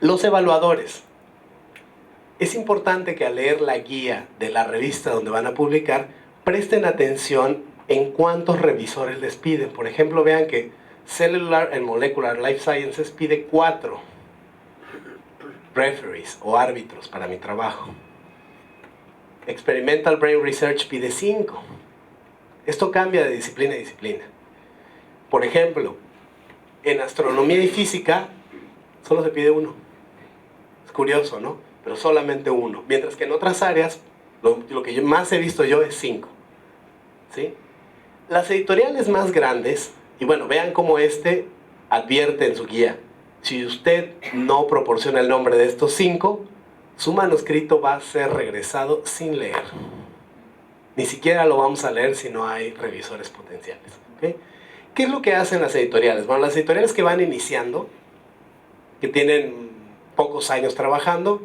Los evaluadores. Es importante que al leer la guía de la revista donde van a publicar, presten atención en cuántos revisores les piden. Por ejemplo, vean que Cellular and Molecular Life Sciences pide 4 referees o árbitros para mi trabajo. Experimental Brain Research pide 5. Esto cambia de disciplina a disciplina. Por ejemplo, en astronomía y física solo se pide 1. Es curioso, ¿no? Pero solamente 1. Mientras que en otras áreas, lo que más he visto yo es 5. ¿Sí? Las editoriales más grandes, y bueno, vean cómo advierte en su guía: si usted no proporciona el nombre de estos 5, su manuscrito va a ser regresado sin leer. Ni siquiera lo vamos a leer si no hay revisores potenciales. ¿Okay? ¿Qué es lo que hacen las editoriales? Bueno, las editoriales que van iniciando, que tienen pocos años trabajando,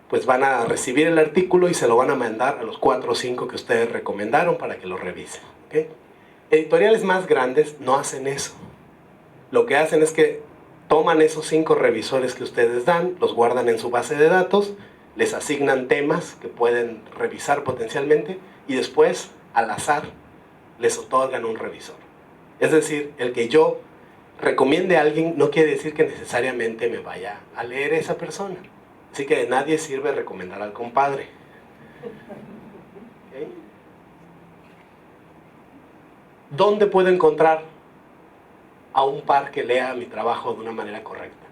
pues van a recibir el artículo y se lo van a mandar a los 4 o 5 que ustedes recomendaron para que lo revisen. ¿Okay? Editoriales más grandes no hacen eso. Lo que hacen es que toman esos 5 revisores que ustedes dan, los guardan en su base de datos, les asignan temas que pueden revisar potencialmente y después, al azar, les otorgan un revisor. Es decir, el que yo recomiende a alguien no quiere decir que necesariamente me vaya a leer esa persona. Así que de nadie sirve recomendar al compadre. ¿Okay? ¿Dónde puedo encontrar a un par que lea mi trabajo de una manera correcta?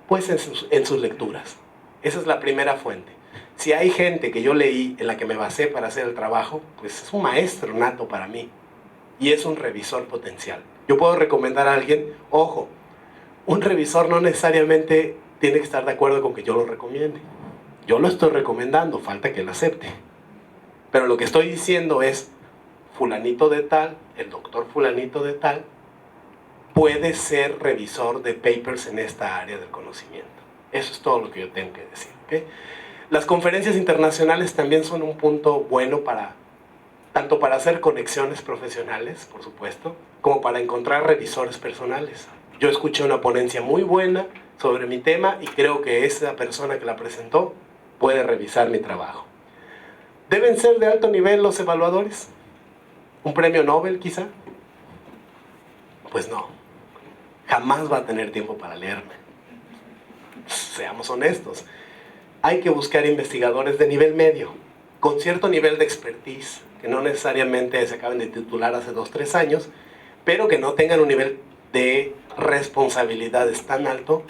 Pues en sus lecturas. Esa es la primera fuente. Si hay gente que yo leí, en la que me basé para hacer el trabajo, pues es un maestro nato para mí. Y es un revisor potencial. Yo puedo recomendar a alguien, ojo, un revisor no necesariamente tiene que estar de acuerdo con que yo lo recomiende. Yo lo estoy recomendando, falta que lo acepte. Pero lo que estoy diciendo es, fulanito de tal, el doctor fulanito de tal, puede ser revisor de papers en esta área del conocimiento. Eso es todo lo que yo tengo que decir. ¿Okay? Las conferencias internacionales también son un punto bueno tanto para hacer conexiones profesionales, por supuesto, como para encontrar revisores personales. Yo escuché una ponencia muy buena sobre mi tema y creo que esa persona que la presentó puede revisar mi trabajo. ¿Deben ser de alto nivel los evaluadores? ¿Un premio Nobel quizá? Pues no. Jamás va a tener tiempo para leerme. Seamos honestos. Hay que buscar investigadores de nivel medio, con cierto nivel de expertise, que no necesariamente se acaben de titular hace 2 o 3 años, pero que no tengan un nivel de responsabilidades tan alto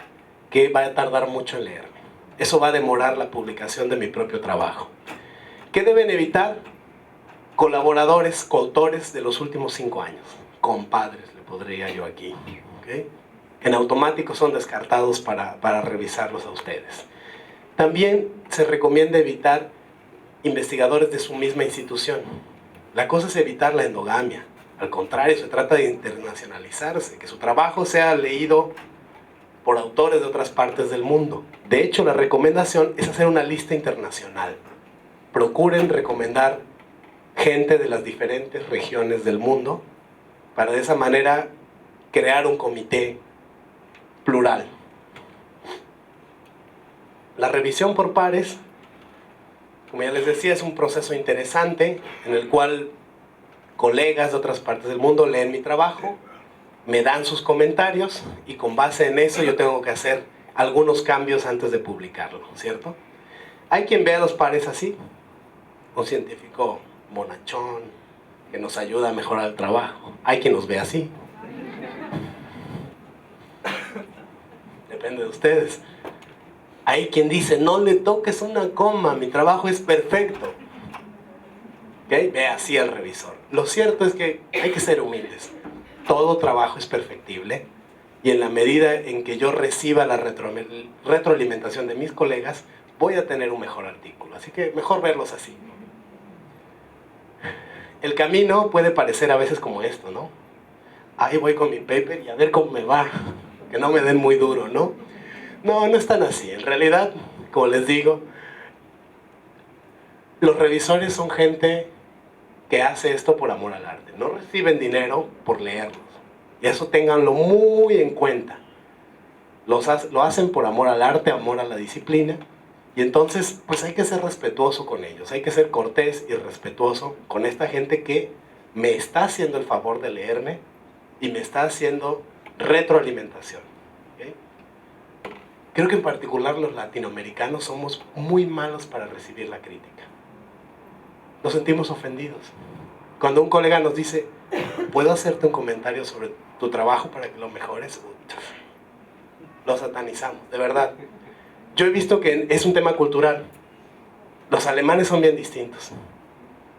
que va a tardar mucho en leerme. Eso va a demorar la publicación de mi propio trabajo. ¿Qué deben evitar? Colaboradores, coautores de los últimos 5 años. Compadres, le podría yo aquí. ¿Okay? En automático son descartados para revisarlos a ustedes. También se recomienda evitar investigadores de su misma institución. La cosa es evitar la endogamia. Al contrario, se trata de internacionalizarse, que su trabajo sea leído por autores de otras partes del mundo. De hecho, la recomendación es hacer una lista internacional. Procuren recomendar gente de las diferentes regiones del mundo para de esa manera crear un comité plural. La revisión por pares, como ya les decía, es un proceso interesante en el cual colegas de otras partes del mundo leen mi trabajo, me dan sus comentarios y con base en eso yo tengo que hacer algunos cambios antes de publicarlo, ¿cierto? Hay quien ve a los pares así, un científico bonachón que nos ayuda a mejorar el trabajo. Hay quien los ve así. Depende de ustedes. Hay quien dice, no le toques una coma, mi trabajo es perfecto. ¿Okay? Ve así al revisor. Lo cierto es que hay que ser humildes. Todo trabajo es perfectible y en la medida en que yo reciba la retroalimentación de mis colegas, voy a tener un mejor artículo. Así que mejor verlos así. El camino puede parecer a veces como esto, ¿no? Ahí voy con mi paper y a ver cómo me va. Que no me den muy duro, ¿no? No, no es tan así. En realidad, como les digo, los revisores son gente que hace esto por amor al arte. No reciben dinero por leerlos. Y eso ténganlo muy en cuenta. Lo hacen por amor al arte, amor a la disciplina, y entonces pues hay que ser respetuoso con ellos, hay que ser cortés y respetuoso con esta gente que me está haciendo el favor de leerme y me está haciendo retroalimentación. ¿Okay? Creo que en particular los latinoamericanos somos muy malos para recibir la crítica. Nos sentimos ofendidos. Cuando un colega nos dice, ¿puedo hacerte un comentario sobre tu trabajo para que lo mejores? Lo satanizamos, de verdad. Yo he visto que es un tema cultural. Los alemanes son bien distintos.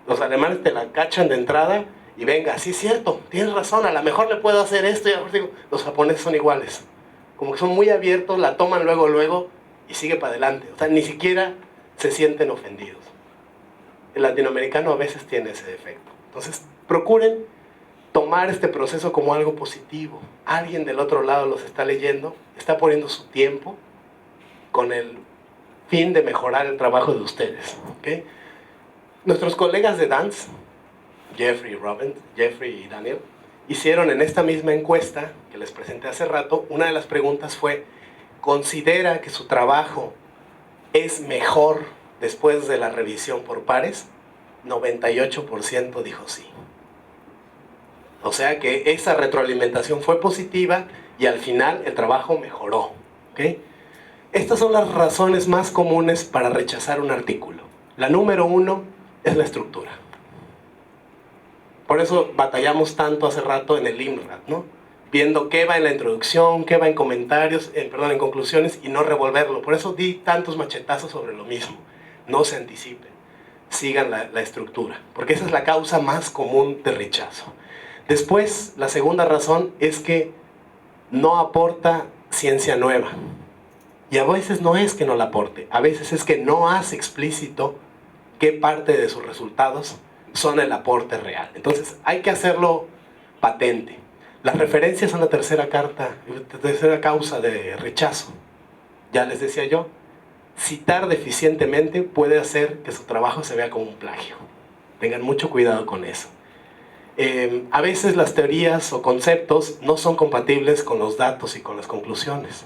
Los alemanes te la cachan de entrada y venga, sí es cierto, tienes razón, a lo mejor le puedo hacer esto. Y a lo mejor digo, los japoneses son iguales. Como que son muy abiertos, la toman luego y sigue para adelante. O sea, ni siquiera se sienten ofendidos. El latinoamericano a veces tiene ese defecto. Entonces, procuren tomar este proceso como algo positivo. Alguien del otro lado los está leyendo, está poniendo su tiempo con el fin de mejorar el trabajo de ustedes. ¿Okay? Nuestros colegas de dance, Jeffrey y Daniel, hicieron en esta misma encuesta que les presenté hace rato, una de las preguntas fue, ¿considera que su trabajo es mejor después de la revisión por pares? 98% dijo sí. O sea que esa retroalimentación fue positiva y al final el trabajo mejoró. ¿Okay? Estas son las razones más comunes para rechazar un artículo. La número 1 es la estructura. Por eso batallamos tanto hace rato en el IMRAD, ¿no? Viendo qué va en la introducción, qué va en comentarios, en conclusiones y no revolverlo. Por eso di tantos machetazos sobre lo mismo. No se anticipen, sigan la estructura, porque esa es la causa más común de rechazo. Después, la segunda razón es que no aporta ciencia nueva. Y a veces no es que no la aporte, a veces es que no hace explícito qué parte de sus resultados son el aporte real. Entonces hay que hacerlo patente. Las referencias son la tercera causa de rechazo. Ya les decía yo, citar deficientemente puede hacer que su trabajo se vea como un plagio. Tengan mucho cuidado con eso. A veces las teorías o conceptos no son compatibles con los datos y con las conclusiones.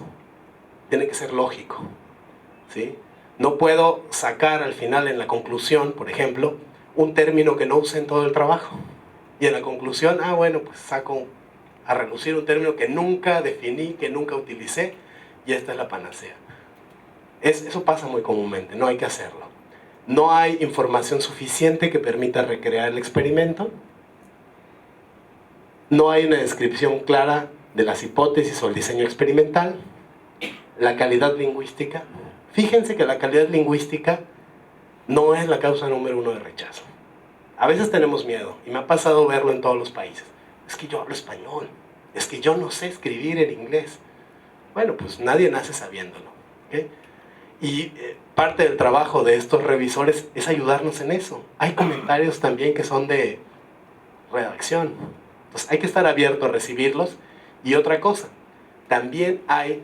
Tiene que ser lógico, ¿sí? No puedo sacar al final en la conclusión, por ejemplo, un término que no use en todo el trabajo. Y en la conclusión, bueno, pues saco a relucir un término que nunca definí, que nunca utilicé, y esta es la panacea. Eso pasa muy comúnmente, no hay que hacerlo. No hay información suficiente que permita recrear el experimento. No hay una descripción clara de las hipótesis o el diseño experimental. La calidad lingüística. Fíjense que la calidad lingüística no es la causa número 1 de rechazo. A veces tenemos miedo, y me ha pasado verlo en todos los países. Es que yo hablo español, es que yo no sé escribir en inglés. Bueno, pues nadie nace sabiéndolo. ¿Okay? Y parte del trabajo de estos revisores es ayudarnos en eso. Hay comentarios también que son de redacción. Entonces hay que estar abierto a recibirlos. Y otra cosa, también hay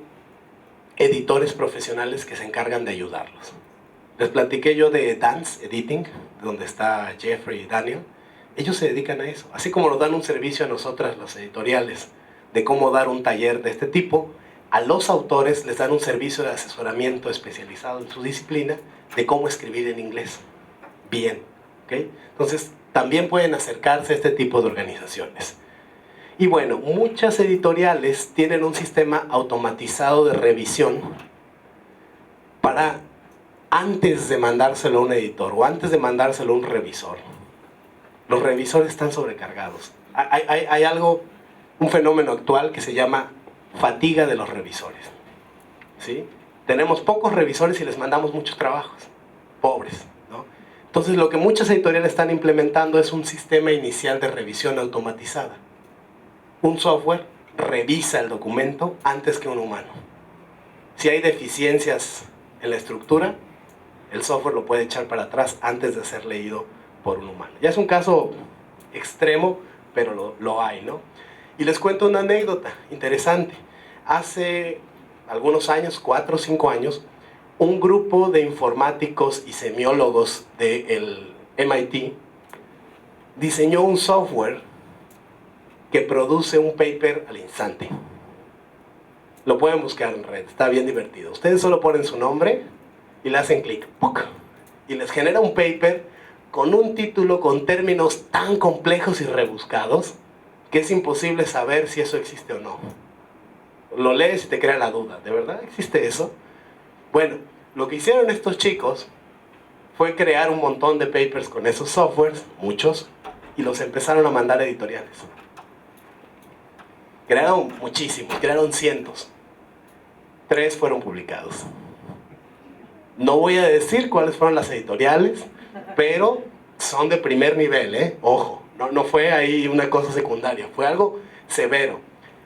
editores profesionales que se encargan de ayudarlos. Les platiqué yo de Dance Editing, donde está Jeffrey y Daniel. Ellos se dedican a eso. Así como nos dan un servicio a nosotras, los editoriales, de cómo dar un taller de este tipo, a los autores les dan un servicio de asesoramiento especializado en su disciplina de cómo escribir en inglés. Bien. ¿Okay? Entonces, también pueden acercarse a este tipo de organizaciones. Y bueno, muchas editoriales tienen un sistema automatizado de revisión para antes de mandárselo a un editor o antes de mandárselo a un revisor. Los revisores están sobrecargados. Hay algo, un fenómeno actual que se llama fatiga de los revisores. ¿Sí? Tenemos pocos revisores y les mandamos muchos trabajos. Pobres, ¿no? Entonces lo que muchas editoriales están implementando es un sistema inicial de revisión automatizada. Un software revisa el documento antes que un humano. Si hay deficiencias en la estructura, el software lo puede echar para atrás antes de ser leído por un humano. Ya es un caso extremo, pero lo hay, ¿no? Y les cuento una anécdota interesante. Hace algunos años, 4 o 5 años, un grupo de informáticos y semiólogos del MIT diseñó un software que produce un paper al instante. Lo pueden buscar en red, está bien divertido. Ustedes solo ponen su nombre y le hacen clic, ¡puc! Y les genera un paper con un título con términos tan complejos y rebuscados que es imposible saber si eso existe o no. Lo lees y te crea la duda, ¿de verdad existe eso? Bueno, lo que hicieron estos chicos fue crear un montón de papers con esos softwares, muchos, y los empezaron a mandar a editoriales. Crearon muchísimos, crearon cientos. 3 fueron publicados. No voy a decir cuáles fueron las editoriales, pero son de primer nivel, ¿eh? Ojo, no fue ahí una cosa secundaria, fue algo severo.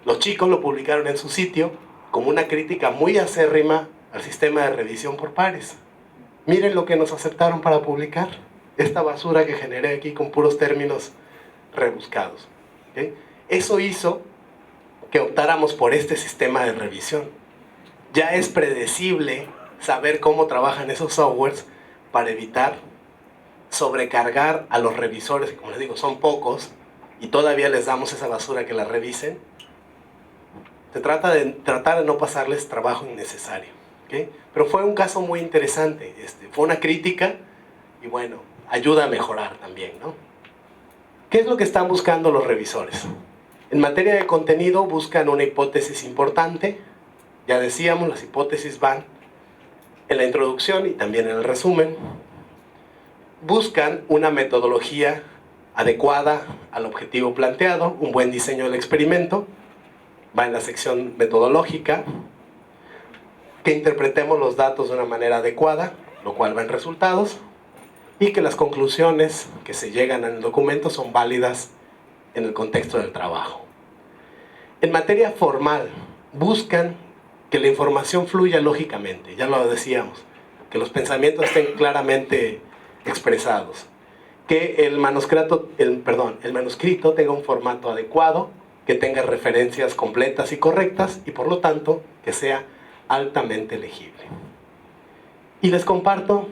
Los chicos lo publicaron en su sitio como una crítica muy acérrima al sistema de revisión por pares. Miren lo que nos aceptaron para publicar. Esta basura que generé aquí con puros términos rebuscados. ¿Okay? Eso hizo que optáramos por este sistema de revisión. Ya es predecible saber cómo trabajan esos softwares para evitar sobrecargar a los revisores, que como les digo, son pocos, y todavía les damos esa basura que la revisen. Se trata de tratar de no pasarles trabajo innecesario. ¿Okay? Pero fue un caso muy interesante. Fue una crítica y bueno, ayuda a mejorar también, ¿no? ¿Qué es lo que están buscando los revisores? En materia de contenido buscan una hipótesis importante. Ya decíamos, las hipótesis van en la introducción y también en el resumen. Buscan una metodología adecuada al objetivo planteado, un buen diseño del experimento, va en la sección metodológica, que interpretemos los datos de una manera adecuada, lo cual va en resultados, y que las conclusiones que se llegan en el documento son válidas en el contexto del trabajo. En materia formal, buscan que la información fluya lógicamente, ya lo decíamos, que los pensamientos estén claramente expresados, que el manuscrito tenga un formato adecuado, que tenga referencias completas y correctas y por lo tanto que sea altamente legible. Y les comparto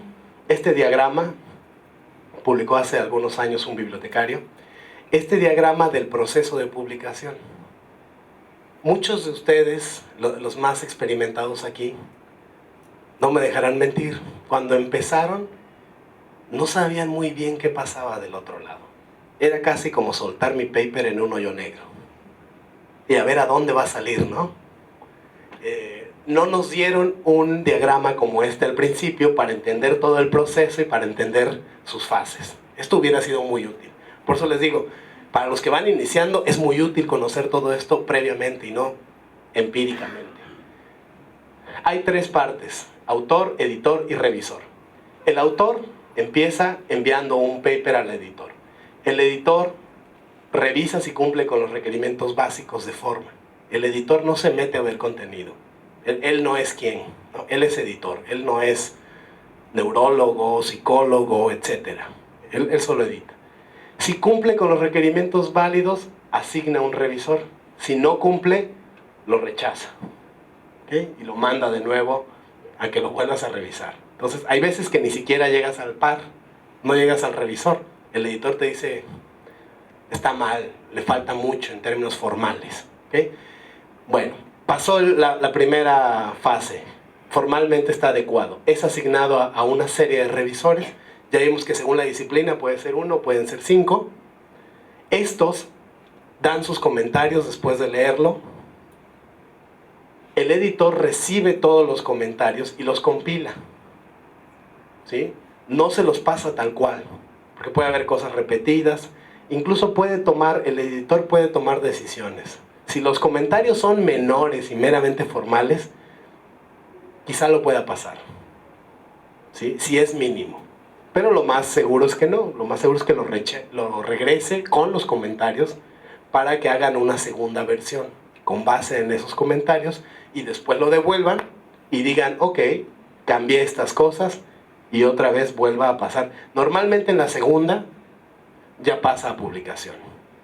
este diagrama, publicó hace algunos años un bibliotecario, este diagrama del proceso de publicación. Muchos de ustedes, los más experimentados aquí, no me dejarán mentir, cuando empezaron no sabían muy bien qué pasaba del otro lado. Era casi como soltar mi paper en un hoyo negro. Y a ver a dónde va a salir, ¿no? No nos dieron un diagrama como este al principio para entender todo el proceso y para entender sus fases. Esto hubiera sido muy útil. Por eso les digo, para los que van iniciando es muy útil conocer todo esto previamente y no empíricamente. Hay 3 partes: autor, editor y revisor. El autor empieza enviando un paper al editor. El editor revisa si cumple con los requerimientos básicos de forma. El editor no se mete a ver contenido. Él no es quien, ¿no? Él es editor, él no es neurólogo, psicólogo, etc. Él solo edita. Si cumple con los requerimientos válidos, asigna un revisor. Si no cumple, lo rechaza. ¿Okay? Y lo manda de nuevo a que lo vuelvas a revisar. Entonces, hay veces que ni siquiera llegas al par, no llegas al revisor. El editor te dice, está mal, le falta mucho en términos formales. ¿Okay? Bueno, pasó la primera fase. Formalmente está adecuado. Es asignado a una serie de revisores. Ya vimos que según la disciplina puede ser 1, pueden ser 5. Estos dan sus comentarios después de leerlo. El editor recibe todos los comentarios y los compila. ¿Sí? No se los pasa tal cual, porque puede haber cosas repetidas. Incluso el editor puede tomar decisiones. Si los comentarios son menores y meramente formales, quizá lo pueda pasar. ¿Sí? Si es mínimo. Pero lo más seguro es que no. Lo más seguro es que lo regrese con los comentarios para que hagan una segunda versión con base en esos comentarios y después lo devuelvan y digan, ok, cambié estas cosas y otra vez vuelva a pasar. Normalmente en la segunda ya pasa a publicación,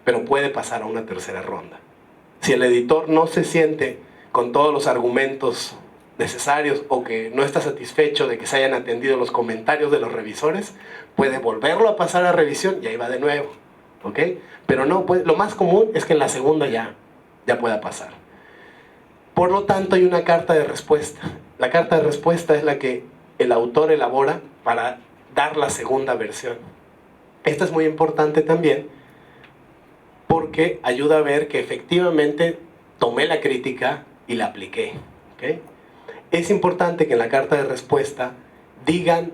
pero puede pasar a una tercera ronda. Si el editor no se siente con todos los argumentos necesarios o que no está satisfecho de que se hayan atendido los comentarios de los revisores, puede volverlo a pasar a revisión y ahí va de nuevo. ¿Okay? Pero no, lo más común es que en la segunda ya pueda pasar. Por lo tanto, hay una carta de respuesta. La carta de respuesta es la que el autor elabora para dar la segunda versión. Esta es muy importante también porque ayuda a ver que efectivamente tomé la crítica y la apliqué. ¿Okay? Es importante que en la carta de respuesta digan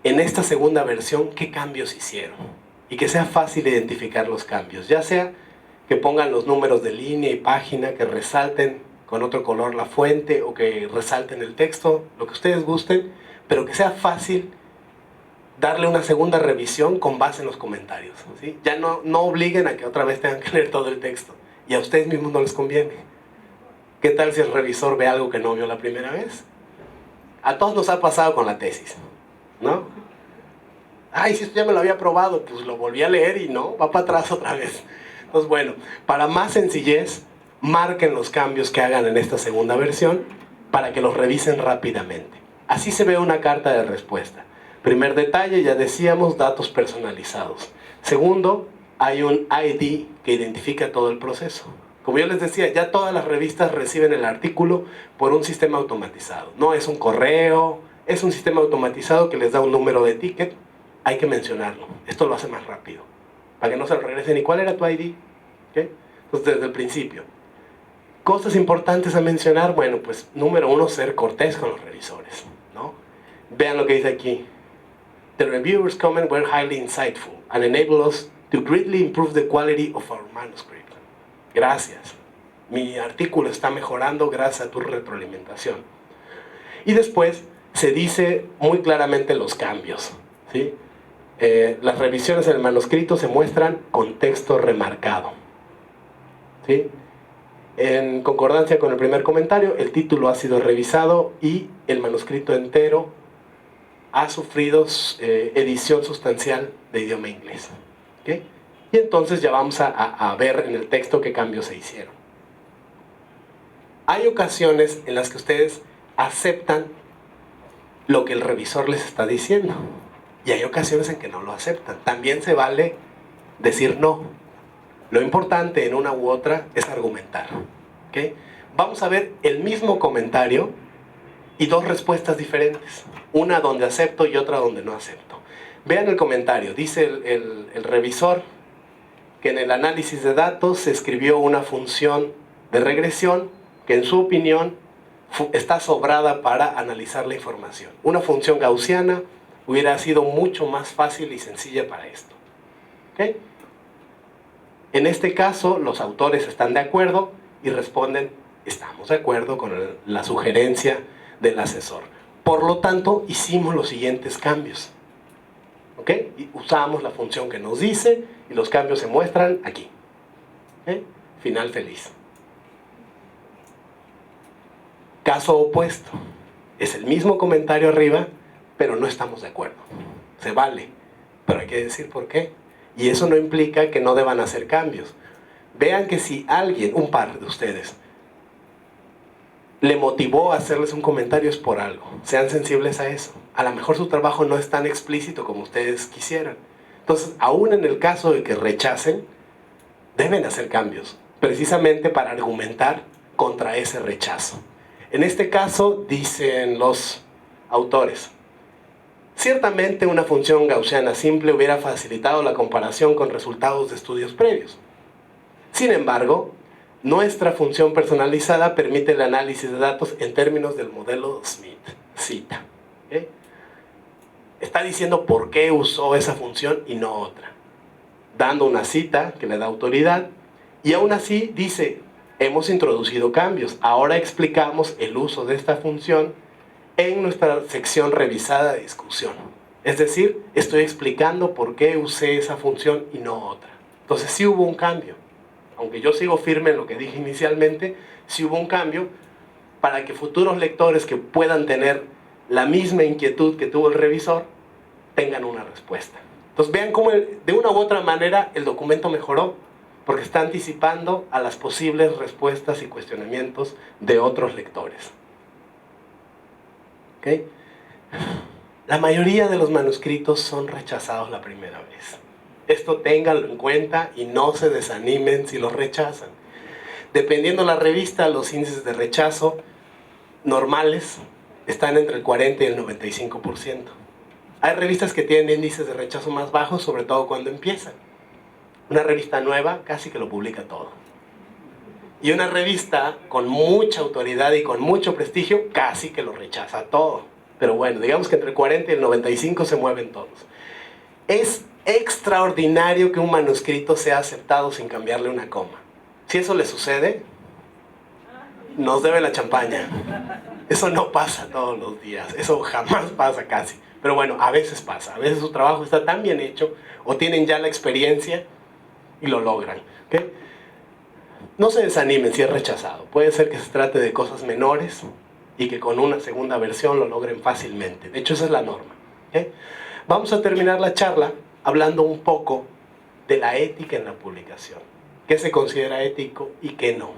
en esta segunda versión qué cambios hicieron y que sea fácil identificar los cambios, ya sea que pongan los números de línea y página, que resalten con otro color la fuente o que resalten el texto, lo que ustedes gusten, pero que sea fácil darle una segunda revisión con base en los comentarios, ¿sí? Ya no obliguen a que otra vez tengan que leer todo el texto y a ustedes mismos no les conviene. ¿Qué tal si el revisor ve algo que no vio la primera vez? A todos nos ha pasado con la tesis, ¿no? Ay, si esto ya me lo había probado, pues lo volví a leer y no, va para atrás otra vez. Entonces, bueno, para más sencillez, marquen los cambios que hagan en esta segunda versión para que los revisen rápidamente. Así se ve una carta de respuesta. Primer detalle, ya decíamos, datos personalizados. Segundo, hay un ID que identifica todo el proceso. Como yo les decía, ya todas las revistas reciben el artículo por un sistema automatizado. No es un correo, es un sistema automatizado que les da un número de ticket. Hay que mencionarlo. Esto lo hace más rápido. Para que no se lo regresen. ¿Y cuál era tu ID? ¿Okay? Entonces, desde el principio. Cosas importantes a mencionar. Bueno, pues, número uno, ser cortés con los revisores, ¿no? Vean lo que dice aquí. The reviewers' comments were highly insightful and enable us to greatly improve the quality of our manuscript. Gracias. Mi artículo está mejorando gracias a tu retroalimentación. Y después se dice muy claramente los cambios, ¿sí? Las revisiones en el manuscrito se muestran con texto remarcado, ¿sí? En concordancia con el primer comentario, el título ha sido revisado y el manuscrito entero ha sufrido edición sustancial de idioma inglés. ¿Okay? Y entonces ya vamos a ver en el texto qué cambios se hicieron. Hay ocasiones en las que ustedes aceptan lo que el revisor les está diciendo. Y hay ocasiones en que no lo aceptan. También se vale decir no. Lo importante en una u otra es argumentar. ¿Okay? Vamos a ver el mismo comentario y dos respuestas diferentes. Una donde acepto y otra donde no acepto. Vean el comentario. Dice el revisor que en el análisis de datos se escribió una función de regresión que en su opinión está sobrada para analizar la información. Una función gaussiana hubiera sido mucho más fácil y sencilla para esto. ¿Okay? En este caso, los autores están de acuerdo y responden, estamos de acuerdo con la sugerencia del asesor. Por lo tanto, hicimos los siguientes cambios. ¿Okay? Y usamos la función que nos dice y los cambios se muestran aquí. ¿Okay? Final feliz. Caso opuesto. Es el mismo comentario arriba, pero no estamos de acuerdo. Se vale, pero hay que decir por qué. Y eso no implica que no deban hacer cambios. Vean que si alguien, un par de ustedes, le motivó a hacerles un comentario es por algo. Sean sensibles a eso. A lo mejor su trabajo no es tan explícito como ustedes quisieran. Entonces, aún en el caso de que rechacen, deben hacer cambios, precisamente para argumentar contra ese rechazo. En este caso, dicen los autores, ciertamente una función gaussiana simple hubiera facilitado la comparación con resultados de estudios previos. Sin embargo, nuestra función personalizada permite el análisis de datos en términos del modelo Smith. Cita. ¿Okay? Está diciendo por qué usó esa función y no otra. Dando una cita que le da autoridad. Y aún así dice, hemos introducido cambios. Ahora explicamos el uso de esta función en nuestra sección revisada de discusión. Es decir, estoy explicando por qué usé esa función y no otra. Entonces sí hubo un cambio. Aunque yo sigo firme en lo que dije inicialmente, sí hubo un cambio para que futuros lectores que puedan tener la misma inquietud que tuvo el revisor, tengan una respuesta. Entonces vean cómo de una u otra manera el documento mejoró, porque está anticipando a las posibles respuestas y cuestionamientos de otros lectores. ¿Okay? La mayoría de los manuscritos son rechazados la primera vez. Esto ténganlo en cuenta y no se desanimen si los rechazan. Dependiendo de la revista, los índices de rechazo normales están entre el 40 y el 95%. Hay revistas que tienen índices de rechazo más bajos, sobre todo cuando empiezan. Una revista nueva casi que lo publica todo. Y una revista con mucha autoridad y con mucho prestigio casi que lo rechaza todo. Pero bueno, digamos que entre el 40 y el 95 se mueven todos. Es extraordinario que un manuscrito sea aceptado sin cambiarle una coma. Si eso le sucede, nos debe la champaña. Eso no pasa todos los días, eso jamás pasa casi. Pero bueno, a veces pasa, a veces su trabajo está tan bien hecho o tienen ya la experiencia y lo logran. ¿Okay? No se desanimen si es rechazado. Puede ser que se trate de cosas menores y que con una segunda versión lo logren fácilmente. De hecho, esa es la norma. ¿Okay? Vamos a terminar la charla hablando un poco de la ética en la publicación. ¿Qué se considera ético y qué no?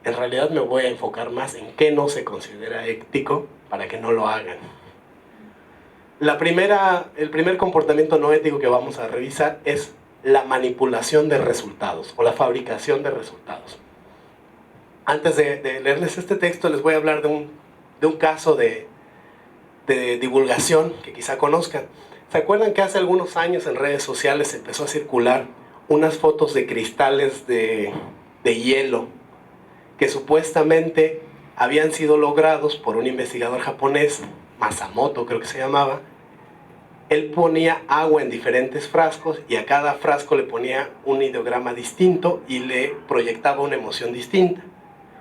En realidad me voy a enfocar más en qué no se considera ético para que no lo hagan. El primer comportamiento no ético que vamos a revisar es la manipulación de resultados o la fabricación de resultados. Antes de leerles este texto les voy a hablar de un caso de divulgación que quizá conozcan. ¿Se acuerdan que hace algunos años en redes sociales empezó a circular unas fotos de cristales de hielo que supuestamente habían sido logrados por un investigador japonés, Masamoto creo que se llamaba? Él ponía agua en diferentes frascos y a cada frasco le ponía un ideograma distinto y le proyectaba una emoción distinta.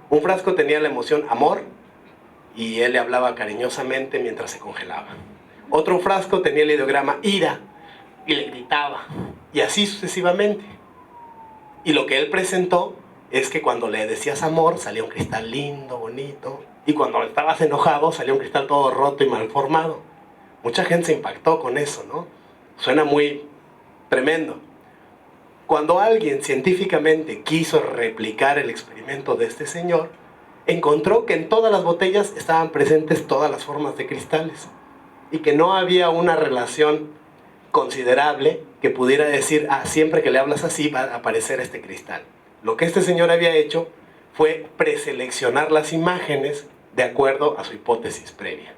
Un frasco tenía la emoción amor y él le hablaba cariñosamente mientras se congelaba. Otro frasco tenía el ideograma ira y le gritaba, y así sucesivamente. Y lo que él presentó es que cuando le decías amor salía un cristal lindo, bonito, y cuando estabas enojado salía un cristal todo roto y mal formado. Mucha gente se impactó con eso, ¿no? Suena muy tremendo. Cuando alguien científicamente quiso replicar el experimento de este señor, encontró que en todas las botellas estaban presentes todas las formas de cristales y que no había una relación considerable que pudiera decir, siempre que le hablas así va a aparecer este cristal. Lo que este señor había hecho fue preseleccionar las imágenes de acuerdo a su hipótesis previa.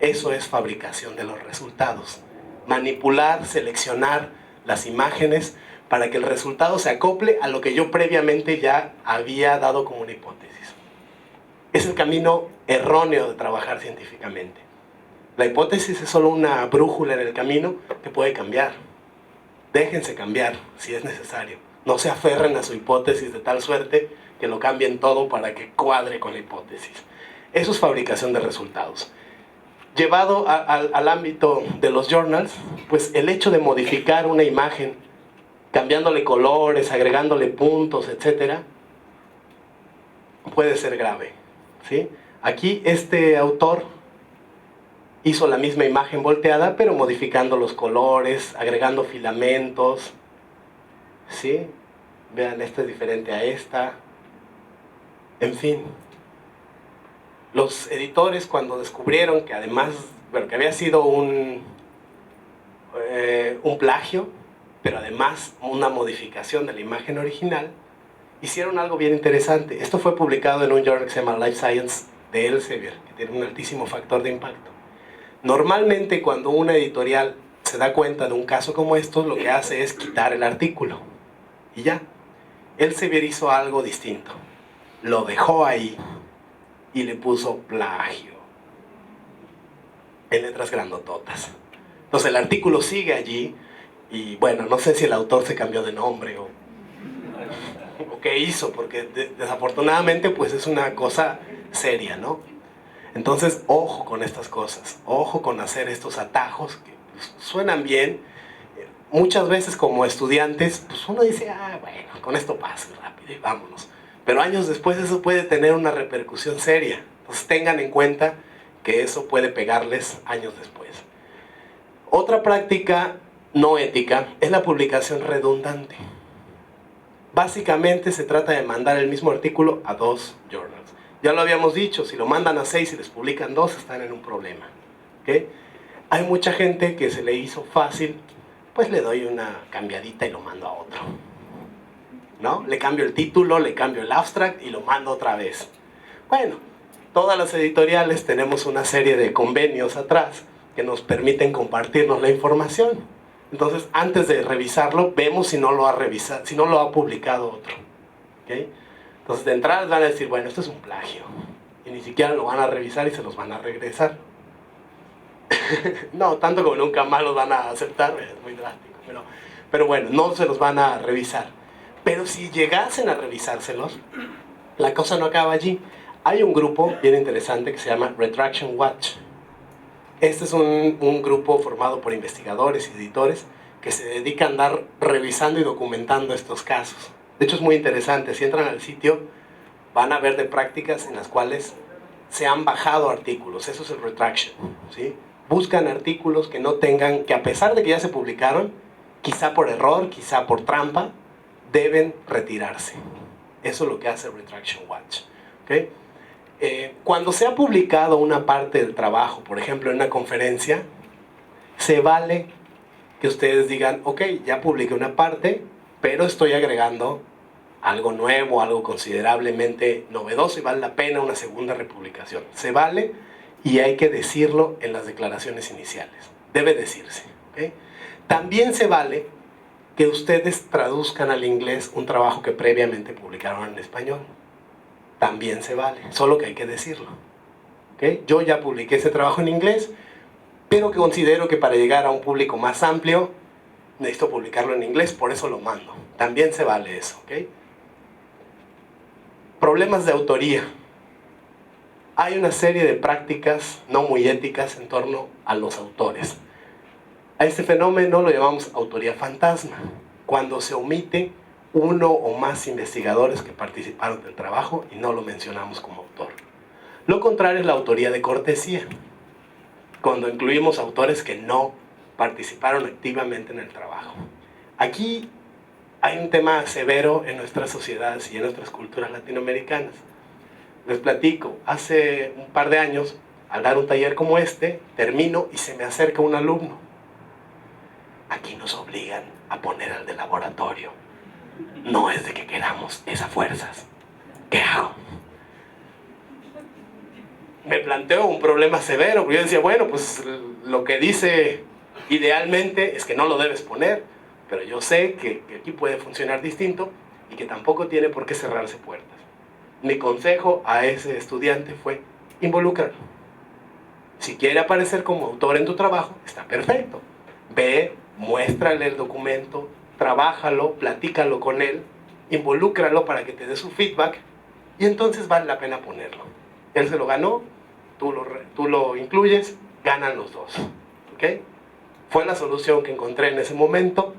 Eso es fabricación de los resultados. Manipular, seleccionar las imágenes para que el resultado se acople a lo que yo previamente ya había dado como una hipótesis. Es el camino erróneo de trabajar científicamente. La hipótesis es solo una brújula en el camino que puede cambiar. Déjense cambiar si es necesario. No se aferren a su hipótesis de tal suerte que lo cambien todo para que cuadre con la hipótesis. Eso es fabricación de resultados. Llevado al ámbito de los journals, pues el hecho de modificar una imagen, cambiándole colores, agregándole puntos, etc., puede ser grave, ¿sí? Aquí este autor hizo la misma imagen volteada, pero modificando los colores, agregando filamentos, ¿sí? Vean, esta es diferente a esta. En fin. Los editores, cuando descubrieron que además, bueno, que había sido un plagio, pero además una modificación de la imagen original, hicieron algo bien interesante. Esto fue publicado en un journal que se llama Life Science de Elsevier, que tiene un altísimo factor de impacto. Normalmente cuando una editorial se da cuenta de un caso como estos, lo que hace es quitar el artículo. Y ya. Elsevier hizo algo distinto. Lo dejó ahí y le puso plagio en letras grandototas. Entonces el artículo sigue allí y bueno, no sé si el autor se cambió de nombre o qué hizo, porque desafortunadamente pues es una cosa seria, ¿no? Entonces, ojo con estas cosas, ojo con hacer estos atajos que pues, suenan bien. Muchas veces como estudiantes, pues uno dice, bueno, con esto pasa rápido y vámonos. Pero años después eso puede tener una repercusión seria. Entonces tengan en cuenta que eso puede pegarles años después. Otra práctica no ética es la publicación redundante. Básicamente se trata de mandar el mismo artículo a 2 journals. Ya lo habíamos dicho, si lo mandan a 6 y les publican 2, están en un problema. ¿Okay? Hay mucha gente que se le hizo fácil, pues le doy una cambiadita y lo mando a otro. ¿no? Le cambio el título, le cambio el abstract y lo mando otra vez. Bueno, todas las editoriales tenemos una serie de convenios atrás que nos permiten compartirnos la información. Entonces, antes de revisarlo, vemos si no lo ha revisado, si no lo ha publicado otro. ¿Okay? Entonces, de entrada van a decir, bueno, esto es un plagio. Y ni siquiera lo van a revisar y se los van a regresar. No, tanto como nunca más los van a aceptar, es muy drástico. Pero bueno, no se los van a revisar. Pero si llegasen a revisárselos, la cosa no acaba allí. Hay un grupo bien interesante que se llama Retraction Watch. Este es un grupo formado por investigadores y editores que se dedican a andar revisando y documentando estos casos. De hecho, es muy interesante. Si entran al sitio, van a ver de prácticas en las cuales se han bajado artículos. Eso es el retraction, ¿sí? Buscan artículos que no tengan, que a pesar de que ya se publicaron, quizá por error, quizá por trampa, deben retirarse. Eso es lo que hace Retraction Watch. ¿Okay? Cuando se ha publicado una parte del trabajo, por ejemplo en una conferencia, se vale que ustedes digan, ok, ya publiqué una parte, pero estoy agregando algo nuevo, algo considerablemente novedoso y vale la pena una segunda republicación. Se vale y hay que decirlo en las declaraciones iniciales. Debe decirse. ¿Okay? También se vale que ustedes traduzcan al inglés un trabajo que previamente publicaron en español. También se vale, solo que hay que decirlo. ¿Okay? Yo ya publiqué ese trabajo en inglés, pero que considero que para llegar a un público más amplio necesito publicarlo en inglés, por eso lo mando. También se vale eso. ¿Okay? Problemas de autoría. Hay una serie de prácticas no muy éticas en torno a los autores. A este fenómeno lo llamamos autoría fantasma, cuando se omite uno o más investigadores que participaron del trabajo y no lo mencionamos como autor. Lo contrario es la autoría de cortesía, cuando incluimos autores que no participaron activamente en el trabajo. Aquí hay un tema severo en nuestras sociedades y en nuestras culturas latinoamericanas. Les platico, hace un par de años, al dar un taller como este, termino y se me acerca un alumno. Aquí nos obligan a poner al de laboratorio. No es de que queramos, es a fuerzas. ¿Qué hago? Me planteo un problema severo, porque yo decía, bueno, pues lo que dice idealmente es que no lo debes poner, pero yo sé que aquí puede funcionar distinto y que tampoco tiene por qué cerrarse puertas. Mi consejo a ese estudiante fue, involúcralo. Si quiere aparecer como autor en tu trabajo, está perfecto. Ve, muéstrale el documento, trabájalo, platícalo con él, involúcralo para que te dé su feedback y entonces vale la pena ponerlo. Él se lo ganó, tú lo incluyes, ganan los dos. ¿Okay? Fue la solución que encontré en ese momento.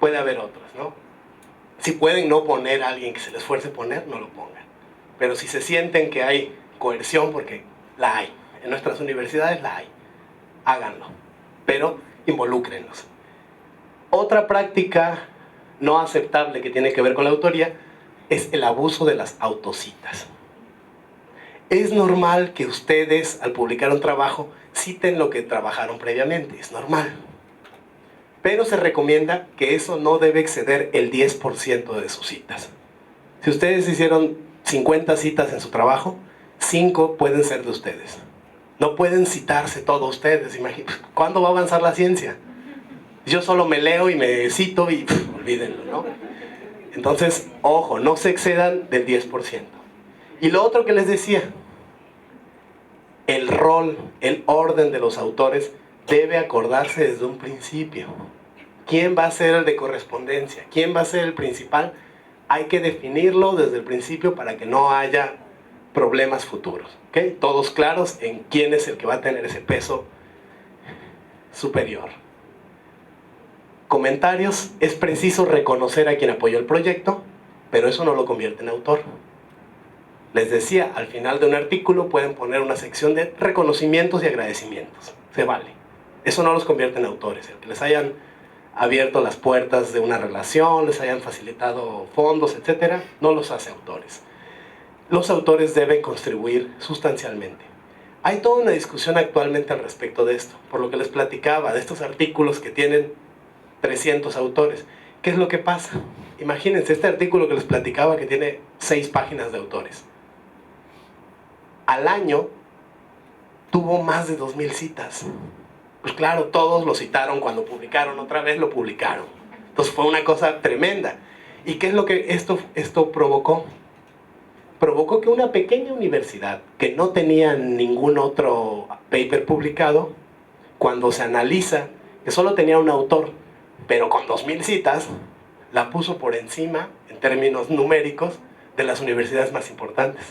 Puede haber otras, ¿no? Si pueden no poner a alguien que se les esfuerce poner, no lo pongan. Pero si se sienten que hay coerción, porque la hay, en nuestras universidades la hay, háganlo, pero involúcrenlos. Otra práctica no aceptable que tiene que ver con la autoría es el abuso de las autocitas. Es normal que ustedes, al publicar un trabajo, citen lo que trabajaron previamente, es normal. Pero se recomienda que eso no debe exceder el 10% de sus citas. Si ustedes hicieron 50 citas en su trabajo, 5 pueden ser de ustedes. No pueden citarse todos ustedes. ¿Cuándo va a avanzar la ciencia? Yo solo me leo y me cito y olvídenlo, ¿no? Entonces, ojo, no se excedan del 10%. Y lo otro que les decía, el rol, el orden de los autores debe acordarse desde un principio. ¿Quién va a ser el de correspondencia? ¿Quién va a ser el principal? Hay que definirlo desde el principio para que no haya problemas futuros. ¿Okay? Todos claros en quién es el que va a tener ese peso superior. Comentarios. Es preciso reconocer a quien apoyó el proyecto, pero eso no lo convierte en autor. Les decía, al final de un artículo pueden poner una sección de reconocimientos y agradecimientos. Se vale. Eso no los convierte en autores. El que les hayan abierto las puertas de una relación, les hayan facilitado fondos, etc., no los hace autores. Los autores deben contribuir sustancialmente. Hay toda una discusión actualmente al respecto de esto, por lo que les platicaba, de estos artículos que tienen 300 autores. ¿Qué es lo que pasa? Imagínense, este artículo que les platicaba que tiene 6 páginas de autores. Al año tuvo más de 2000 citas. Pues claro, todos lo citaron cuando publicaron, otra vez lo publicaron. Entonces fue una cosa tremenda. ¿Y qué es lo que esto provocó? Provocó que una pequeña universidad que no tenía ningún otro paper publicado, cuando se analiza que solo tenía un autor, pero con 2000 citas, la puso por encima, en términos numéricos, de las universidades más importantes.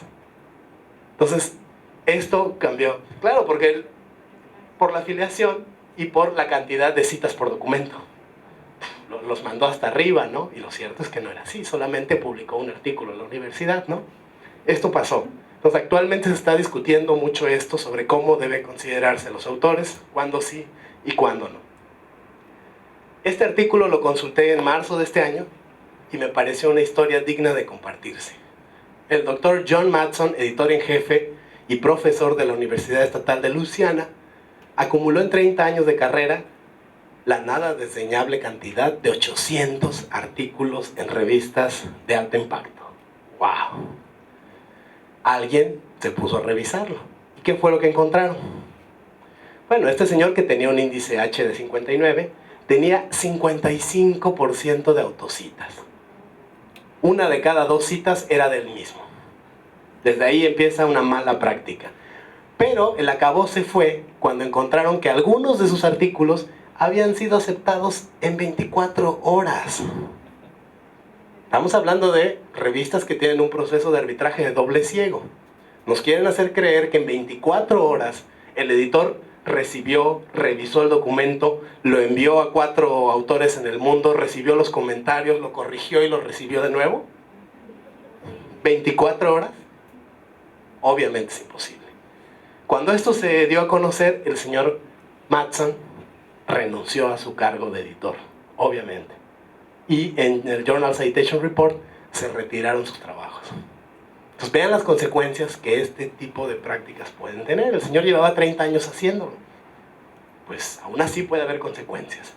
Entonces, esto cambió. Claro, porque por la afiliación y por la cantidad de citas por documento. Los mandó hasta arriba, ¿no? Y lo cierto es que no era así, solamente publicó un artículo en la universidad, ¿no? Esto pasó. Entonces, actualmente se está discutiendo mucho esto sobre cómo deben considerarse los autores, cuándo sí y cuándo no. Este artículo lo consulté en marzo de este año y me pareció una historia digna de compartirse. El doctor John Matson, editor en jefe y profesor de la Universidad Estatal de Luisiana, acumuló en 30 años de carrera la nada desdeñable cantidad de 800 artículos en revistas de alto impacto. ¡Wow! Alguien se puso a revisarlo. ¿Y qué fue lo que encontraron? Bueno, este señor, que tenía un índice H de 59, tenía 55% de autocitas. Una de cada 2 citas era del mismo. Desde ahí empieza una mala práctica. Pero el acabose fue cuando encontraron que algunos de sus artículos habían sido aceptados en 24 horas. Estamos hablando de revistas que tienen un proceso de arbitraje de doble ciego. Nos quieren hacer creer que en 24 horas el editor recibió, revisó el documento, lo envió a 4 autores en el mundo, recibió los comentarios, lo corrigió y lo recibió de nuevo. ¿24 horas? Obviamente es imposible. Cuando esto se dio a conocer, el señor Matson renunció a su cargo de editor, obviamente. Y en el Journal Citation Report se retiraron sus trabajos. Entonces vean las consecuencias que este tipo de prácticas pueden tener. El señor llevaba 30 años haciéndolo. Pues aún así puede haber consecuencias.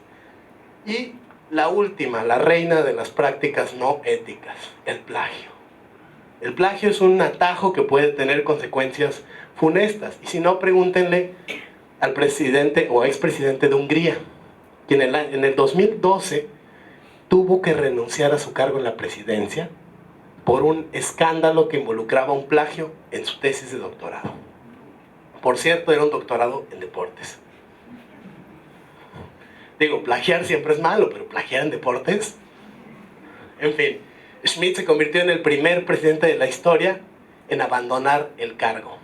Y la última, la reina de las prácticas no éticas, el plagio. El plagio es un atajo que puede tener consecuencias funestas. Y si no, pregúntenle al presidente o expresidente de Hungría, quien en el 2012 tuvo que renunciar a su cargo en la presidencia por un escándalo que involucraba un plagio en su tesis de doctorado. Por cierto, era un doctorado en deportes. Digo, plagiar siempre es malo, pero plagiar en deportes. En fin, Schmidt se convirtió en el primer presidente de la historia en abandonar el cargo.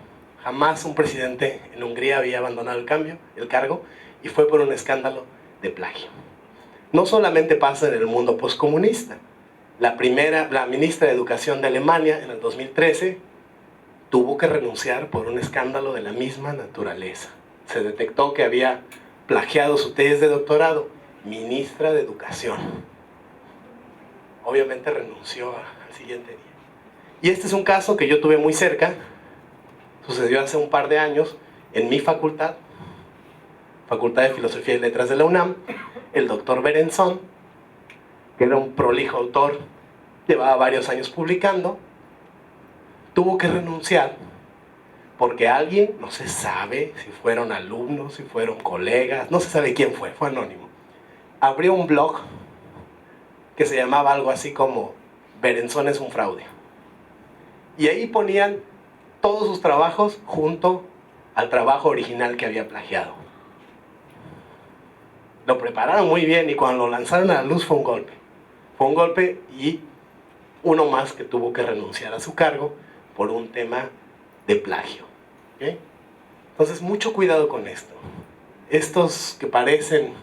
Jamás un presidente en Hungría había abandonado el cargo, y fue por un escándalo de plagio. No solamente pasa en el mundo postcomunista. La ministra de Educación de Alemania, en el 2013, tuvo que renunciar por un escándalo de la misma naturaleza. Se detectó que había plagiado su tesis de doctorado. Ministra de Educación. Obviamente renunció al siguiente día. Y este es un caso que yo tuve muy cerca. Sucedió hace un par de años en mi facultad, Facultad de Filosofía y Letras de la UNAM. El doctor Berenson, que era un prolijo autor, llevaba varios años publicando, tuvo que renunciar porque alguien, no se sabe si fueron alumnos, si fueron colegas, no se sabe quién fue anónimo, abrió un blog que se llamaba algo así como Berenson es un fraude. Y ahí ponían todos sus trabajos junto al trabajo original que había plagiado. Lo prepararon muy bien y cuando lo lanzaron a la luz fue un golpe. Fue un golpe y uno más que tuvo que renunciar a su cargo por un tema de plagio. ¿Okay? Entonces, mucho cuidado con esto. Estos que parecen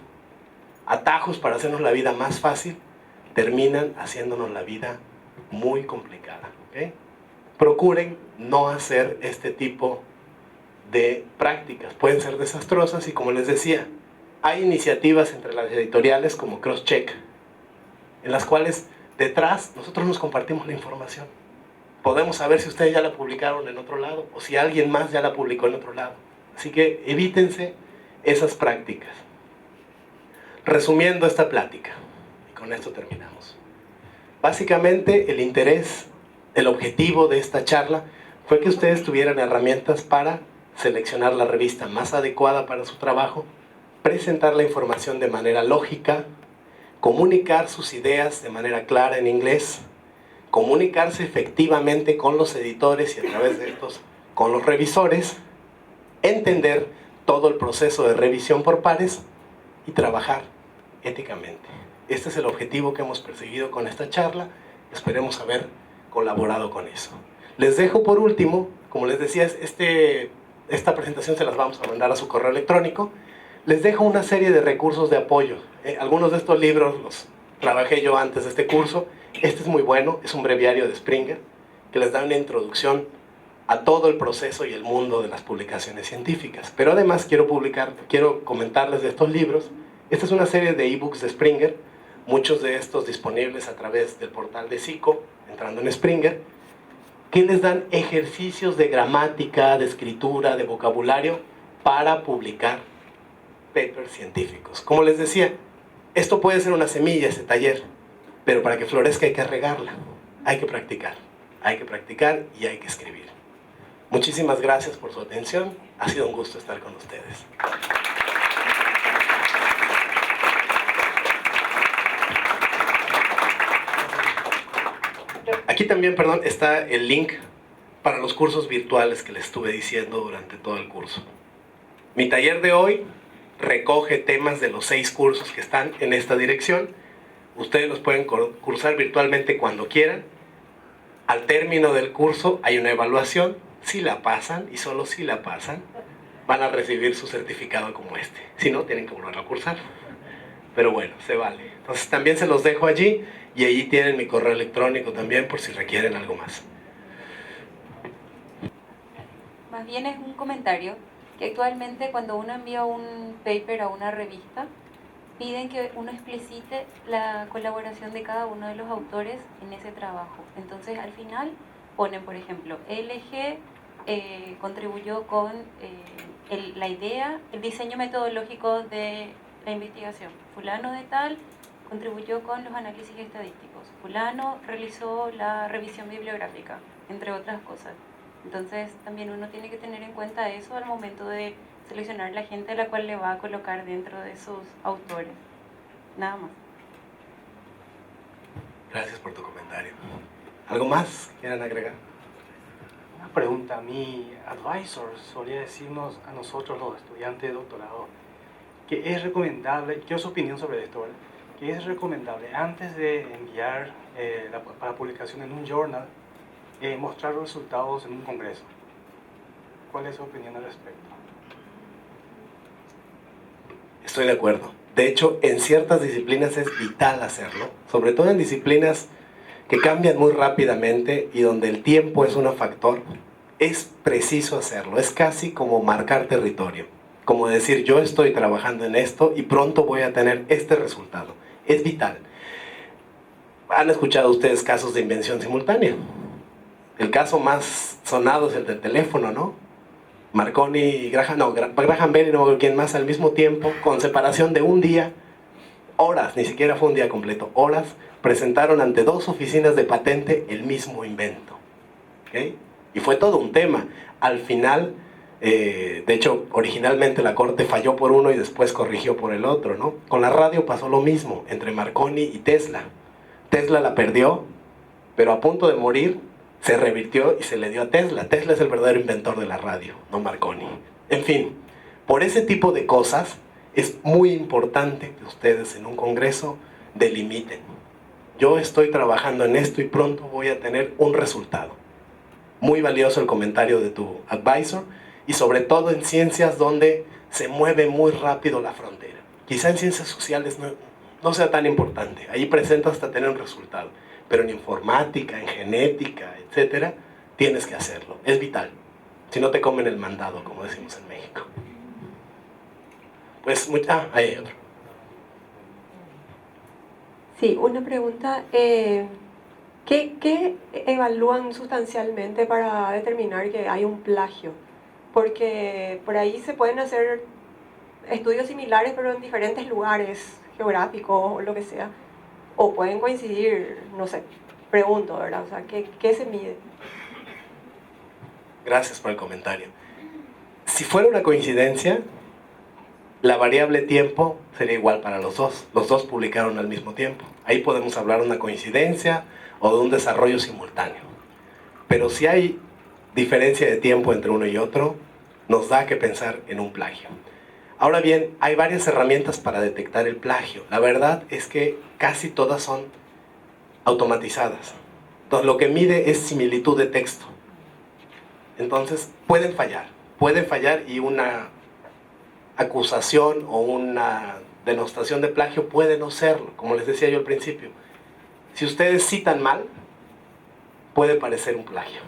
atajos para hacernos la vida más fácil, terminan haciéndonos la vida muy complicada. ¿Okay? Procuren no hacer este tipo de prácticas. Pueden ser desastrosas y, como les decía, hay iniciativas entre las editoriales como Crosscheck, en las cuales detrás nosotros nos compartimos la información. Podemos saber si ustedes ya la publicaron en otro lado o si alguien más ya la publicó en otro lado. Así que evítense esas prácticas. Resumiendo esta plática, y con esto terminamos. Básicamente el interés, el objetivo de esta charla fue que ustedes tuvieran herramientas para seleccionar la revista más adecuada para su trabajo, presentar la información de manera lógica, comunicar sus ideas de manera clara en inglés, comunicarse efectivamente con los editores y a través de estos con los revisores, entender todo el proceso de revisión por pares y trabajar éticamente. Este es el objetivo que hemos perseguido con esta charla. Esperemos haber colaborado con eso. Les dejo por último, como les decía, esta presentación se las vamos a mandar a su correo electrónico. Les dejo una serie de recursos de apoyo. Algunos de estos libros los trabajé yo antes de este curso. Este es muy bueno, es un breviario de Springer que les da una introducción a todo el proceso y el mundo de las publicaciones científicas. Pero además quiero comentarles de estos libros. Esta es una serie de ebooks de Springer, muchos de estos disponibles a través del portal de Zico, entrando en Springer, que les dan ejercicios de gramática, de escritura, de vocabulario para publicar papers científicos. Como les decía, esto puede ser una semilla, este taller, pero para que florezca hay que regarla, hay que practicar y hay que escribir. Muchísimas gracias por su atención, ha sido un gusto estar con ustedes. Aquí también, perdón, está el link para los cursos virtuales que les estuve diciendo durante todo el curso. Mi taller de hoy recoge temas de los 6 cursos que están en esta dirección. Ustedes los pueden cursar virtualmente cuando quieran. Al término del curso hay una evaluación. Si la pasan, y solo si la pasan, van a recibir su certificado como este. Si no, tienen que volver a cursar. Pero bueno, se vale. Entonces también se los dejo allí, y allí tienen mi correo electrónico también por si requieren algo más. Más bien es un comentario que actualmente cuando uno envía un paper a una revista, piden que uno explicite la colaboración de cada uno de los autores en ese trabajo. Entonces al final ponen, por ejemplo, LG contribuyó con la idea, el diseño metodológico de la investigación. Fulano de tal contribuyó con los análisis estadísticos. Fulano realizó la revisión bibliográfica, entre otras cosas. Entonces también uno tiene que tener en cuenta eso al momento de seleccionar la gente a la cual le va a colocar dentro de sus autores. Nada más. Gracias por tu comentario. ¿Algo más quieran agregar? Una pregunta. Mi advisor solía decirnos a nosotros los estudiantes de doctorado que es recomendable, quiero su opinión sobre esto, ¿verdad? Que es recomendable antes de enviar para publicación en un journal, mostrar los resultados en un congreso. ¿Cuál es su opinión al respecto? Estoy de acuerdo. De hecho, en ciertas disciplinas es vital hacerlo, sobre todo en disciplinas que cambian muy rápidamente y donde el tiempo es un factor. Es preciso hacerlo, es casi como marcar territorio, como decir yo estoy trabajando en esto y pronto voy a tener este resultado. Es vital. ¿Han escuchado ustedes casos de invención simultánea? El caso más sonado es el del teléfono, ¿no? Marconi y Graham Bell y no me quién más al mismo tiempo, con separación de un día, horas, ni siquiera fue un día completo, horas, presentaron ante 2 oficinas de patente el mismo invento. ¿Okay? Y fue todo un tema. Al final, de hecho, originalmente la corte falló por uno y después corrigió por el otro, ¿no? Con la radio pasó lo mismo, entre Marconi y Tesla. Tesla la perdió, pero a punto de morir, se revirtió y se le dio a Tesla. Tesla es el verdadero inventor de la radio, no Marconi. En fin, por ese tipo de cosas es muy importante que ustedes en un congreso delimiten. Yo estoy trabajando en esto y pronto voy a tener un resultado. Muy valioso el comentario de tu advisor y sobre todo en ciencias donde se mueve muy rápido la frontera. Quizá en ciencias sociales no sea tan importante. Ahí presenta hasta tener un resultado. Pero en informática, en genética, etcétera, tienes que hacerlo. Es vital. Si no te comen el mandado, como decimos en México. Pues, ahí hay otro. Sí, una pregunta. ¿Qué evalúan sustancialmente para determinar que hay un plagio? Porque por ahí se pueden hacer estudios similares, pero en diferentes lugares geográficos o lo que sea. O pueden coincidir, no sé, pregunto, ¿verdad? O sea, ¿qué se mide? Gracias por el comentario. Si fuera una coincidencia, la variable tiempo sería igual para los dos. Los dos publicaron al mismo tiempo. Ahí podemos hablar de una coincidencia o de un desarrollo simultáneo. Pero si hay diferencia de tiempo entre uno y otro, nos da que pensar en un plagio. Ahora bien, hay varias herramientas para detectar el plagio. La verdad es que casi todas son automatizadas. Entonces, lo que mide es similitud de texto. Entonces, pueden fallar y una acusación o una denostación de plagio puede no serlo, como les decía yo al principio. Si ustedes citan mal, puede parecer un plagio,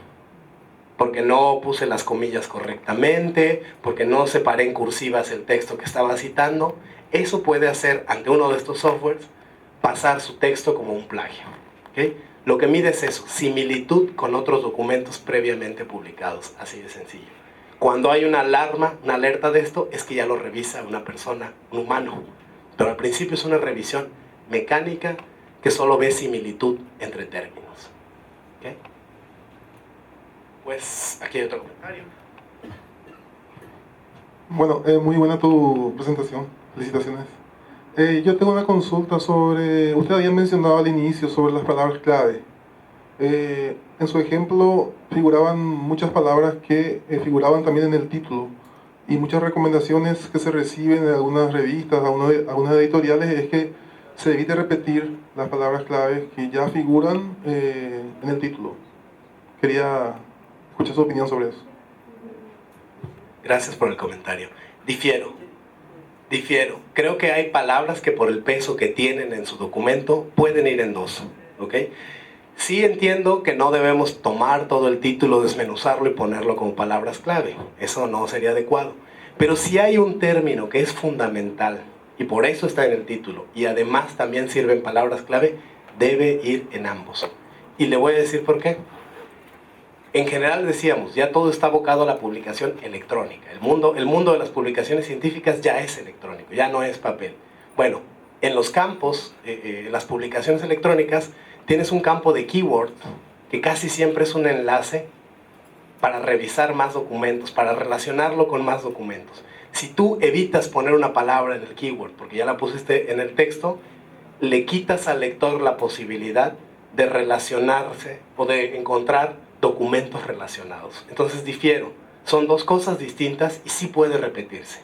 porque no puse las comillas correctamente, porque no separé en cursivas el texto que estaba citando. Eso puede hacer, ante uno de estos softwares, pasar su texto como un plagio. ¿Okay? Lo que mide es eso, similitud con otros documentos previamente publicados, así de sencillo. Cuando hay una alarma, una alerta de esto, es que ya lo revisa una persona, un humano. Pero al principio es una revisión mecánica que solo ve similitud entre términos. ¿Okay? Pues aquí hay otro comentario. Bueno, muy buena tu presentación. Felicitaciones. Yo tengo una consulta sobre, usted había mencionado al inicio sobre las palabras clave. En su ejemplo figuraban muchas palabras que figuraban también en el título, y muchas recomendaciones que se reciben de algunas revistas, algunas editoriales, es que se evite repetir las palabras claves que ya figuran en el título. Quería escuchar su opinión sobre eso. Gracias por el comentario. Difiero. Creo que hay palabras que por el peso que tienen en su documento pueden ir en dos. ¿Ok? Sí entiendo que no debemos tomar todo el título, desmenuzarlo y ponerlo como palabras clave. Eso no sería adecuado. Pero si hay un término que es fundamental y por eso está en el título y además también sirven palabras clave, debe ir en ambos. Y le voy a decir por qué. En general decíamos, ya todo está abocado a la publicación electrónica. El mundo de las publicaciones científicas ya es electrónico, ya no es papel. Bueno, en los campos, las publicaciones electrónicas, tienes un campo de keyword que casi siempre es un enlace para revisar más documentos, para relacionarlo con más documentos. Si tú evitas poner una palabra en el keyword, porque ya la pusiste en el texto, le quitas al lector la posibilidad de relacionarse o de encontrar documentos relacionados. Entonces difiero, son dos cosas distintas y sí puede repetirse,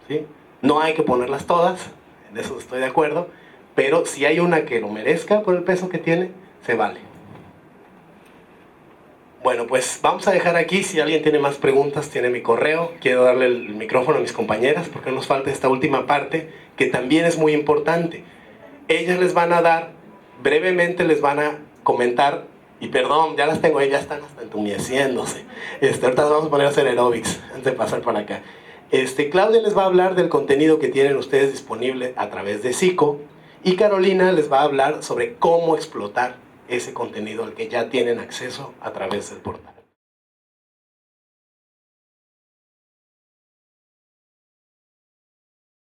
¿sí? No hay que ponerlas todas, en eso estoy de acuerdo, pero si hay una que lo merezca por el peso que tiene, se vale. Bueno, pues vamos a dejar aquí. Si alguien tiene más preguntas, tiene mi correo. Quiero darle el micrófono a mis compañeras porque nos falta esta última parte que también es muy importante. Ellas les van a dar, brevemente les van a comentar, y perdón, ya las tengo ahí, ya están hasta entumeciéndose. Ahorita nos vamos a poner a hacer aeróbics antes de pasar por acá. Claudia les va a hablar del contenido que tienen ustedes disponible a través de Zico, y Carolina les va a hablar sobre cómo explotar ese contenido al que ya tienen acceso a través del portal.